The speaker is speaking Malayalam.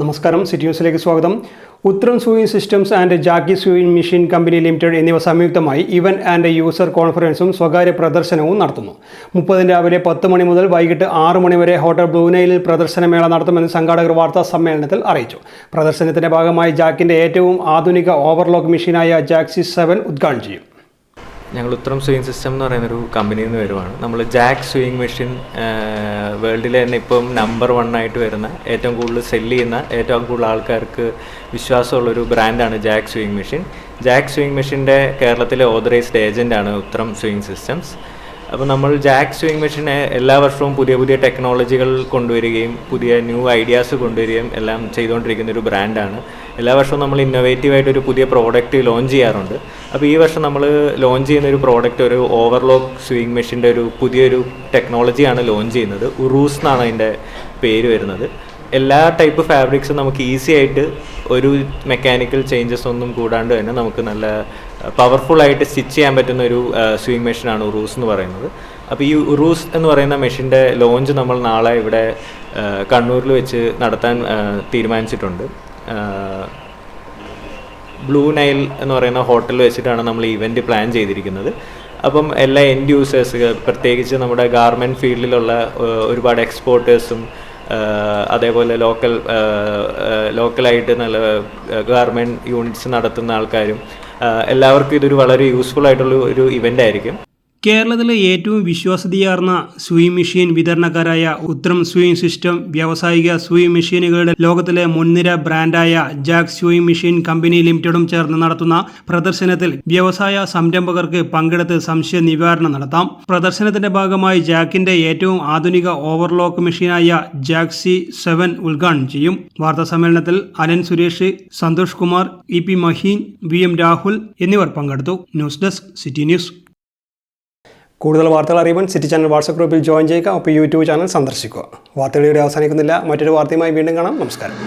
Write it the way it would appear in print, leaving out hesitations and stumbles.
നമസ്കാരം, സിറ്റി ന്യൂസിലേക്ക് സ്വാഗതം. Uthram sewing systems and Jack sewing machine company limited എന്നിവ സംയുക്തമായി ഇവന്റ് ആൻഡ് യൂസർ കോൺഫറൻസും സ്വകാര്യ പ്രദർശനവും നടത്തുന്നു. 30 രാവിലെ 10 മണി മുതൽ വൈകിട്ട് 6 മണി വരെ ഹോട്ടൽ ബ്ലൂ നൈലിൽ പ്രദർശനമേള നടത്തുമെന്ന് സംഘാടകർ വാർത്താ സമ്മേളനത്തിൽ അറിയിച്ചു. പ്രദർശനത്തിന്റെ ഭാഗമായി ജാക്കിന്റെ ഏറ്റവും ആധുനിക ഓവർലോക്ക് മെഷീനായ ജാക്സി 7 ഉദ്ഘാടനം ചെയ്യും. ഞങ്ങൾ ഉത്രം സ്വിങ് സിസ്റ്റം എന്ന് പറയുന്നൊരു കമ്പനിയിൽ നിന്ന് വരുവാണ്. നമ്മൾ ജാക്ക് സ്വിങ് മെഷീൻ വേൾഡിലെ തന്നെ ഇപ്പം നമ്പർ 1 ആയിട്ട് വരുന്ന, ഏറ്റവും കൂടുതൽ സെല്ല് ചെയ്യുന്ന, ഏറ്റവും കൂടുതൽ ആൾക്കാർക്ക് വിശ്വാസമുള്ളൊരു ബ്രാൻഡാണ് Jack sewing machine. Jack sewing മെഷീൻ്റെ കേരളത്തിലെ ഓതറൈസ്ഡ് ഏജൻ്റാണ് ഉത്രം സ്വിങ് സിസ്റ്റംസ്. അപ്പോൾ നമ്മൾ ജാക്ക് സ്വിങ് മെഷീനെ എല്ലാ വർഷവും പുതിയ പുതിയ ടെക്നോളജികൾ കൊണ്ടുവരികയും പുതിയ ന്യൂ ഐഡിയാസ് കൊണ്ടുവരികയും എല്ലാം ചെയ്തുകൊണ്ടിരിക്കുന്ന ഒരു ബ്രാൻഡാണ്. എല്ലാ വർഷവും നമ്മൾ ഇന്നോവേറ്റീവായിട്ടൊരു പുതിയ പ്രോഡക്റ്റ് ലോഞ്ച് ചെയ്യാറുണ്ട്. അപ്പോൾ ഈ വർഷം നമ്മൾ ലോഞ്ച് ചെയ്യുന്ന ഒരു പ്രോഡക്റ്റ് ഒരു ഓവർലോക്ക് സ്വിങ് മെഷീൻ്റെ ഒരു പുതിയൊരു ടെക്നോളജിയാണ് ലോഞ്ച് ചെയ്യുന്നത്. ഉറൂസ് എന്നാണ് അതിൻ്റെ പേര് വരുന്നത്. എല്ലാ ടൈപ്പ് ഫാബ്രിക്സും നമുക്ക് ഈസി ആയിട്ട് ഒരു മെക്കാനിക്കൽ ചേഞ്ചസ് ഒന്നും കൂടാണ്ട് തന്നെ നമുക്ക് നല്ല പവർഫുള്ളായിട്ട് സ്റ്റിച്ച് ചെയ്യാൻ പറ്റുന്ന ഒരു സ്വിങ് മെഷീനാണ് ഉറൂസ് എന്ന് പറയുന്നത്. അപ്പോൾ ഈ ഉറൂസ് എന്ന് പറയുന്ന മെഷീൻ്റെ ലോഞ്ച് നമ്മൾ നാളെ ഇവിടെ കണ്ണൂരിൽ വെച്ച് നടത്താൻ തീരുമാനിച്ചിട്ടുണ്ട്. ബ്ലൂ നൈൽ എന്ന് പറയുന്ന ഹോട്ടലിൽ വെച്ചിട്ടാണ് നമ്മൾ ഇവൻറ്റ് പ്ലാൻ ചെയ്തിരിക്കുന്നത്. അപ്പം എല്ലാ എൻഡ് യൂസേഴ്സ്, പ്രത്യേകിച്ച് നമ്മുടെ ഗാർമെൻറ്റ് ഫീൽഡിലുള്ള ഒരുപാട് എക്സ്പോർട്ടേഴ്സും അതേപോലെ ലോക്കലായിട്ട് നല്ല ഗാർമെൻറ്റ് യൂണിറ്റ്സ് നടത്തുന്ന ആൾക്കാരും എല്ലാവർക്കും ഇതൊരു വളരെ യൂസ്ഫുൾ ആയിട്ടുള്ള ഒരു ഇവൻ്റ് ആയിരിക്കും. കേരളത്തിലെ ഏറ്റവും വിശ്വാസ്യതയാർന്ന സൂയിങ് മെഷീൻ വിതരണക്കാരായ ഉത്രം സൂയിങ് സിസ്റ്റം വ്യാവസായിക സൂയിങ് മെഷീനുകളുടെ ലോകത്തിലെ മുൻനിര ബ്രാൻഡായ ജാക്ക് സൂയിങ് മെഷീൻ കമ്പനി ലിമിറ്റഡും ചേർന്ന് നടത്തുന്ന പ്രദർശനത്തിൽ വ്യവസായ സംരംഭകർക്ക് പങ്കെടുത്ത് സംശയ നിവാരണം നടത്താം. പ്രദർശനത്തിന്റെ ഭാഗമായി ജാക്കിന്റെ ഏറ്റവും ആധുനിക ഓവർലോക്ക് മെഷീനായ ജാക്സി 7 ഉദ്ഘാടനം ചെയ്യും. വാർത്താ സമ്മേളനത്തിൽ Alan Suresh, Santhosh Kumar, EP Maheen, VM Rahul എന്നിവർ പങ്കെടുത്തു. News desk, city news. കൂടുതൽ വാർത്തകൾ അറിയുവാൻ സിറ്റി ചാനൽ വാട്സ്ആപ്പ് ഗ്രൂപ്പിൽ ജോയിൻ ചെയ്യുക. ഒപ്പം യൂട്യൂബ് ചാനൽ സന്ദർശിക്കുക. വാർത്തകൾ ഇവിടെ അവസാനിക്കുന്നില്ല. മറ്റൊരു വാർത്തയുമായി വീണ്ടും കാണാം. നമസ്കാരം.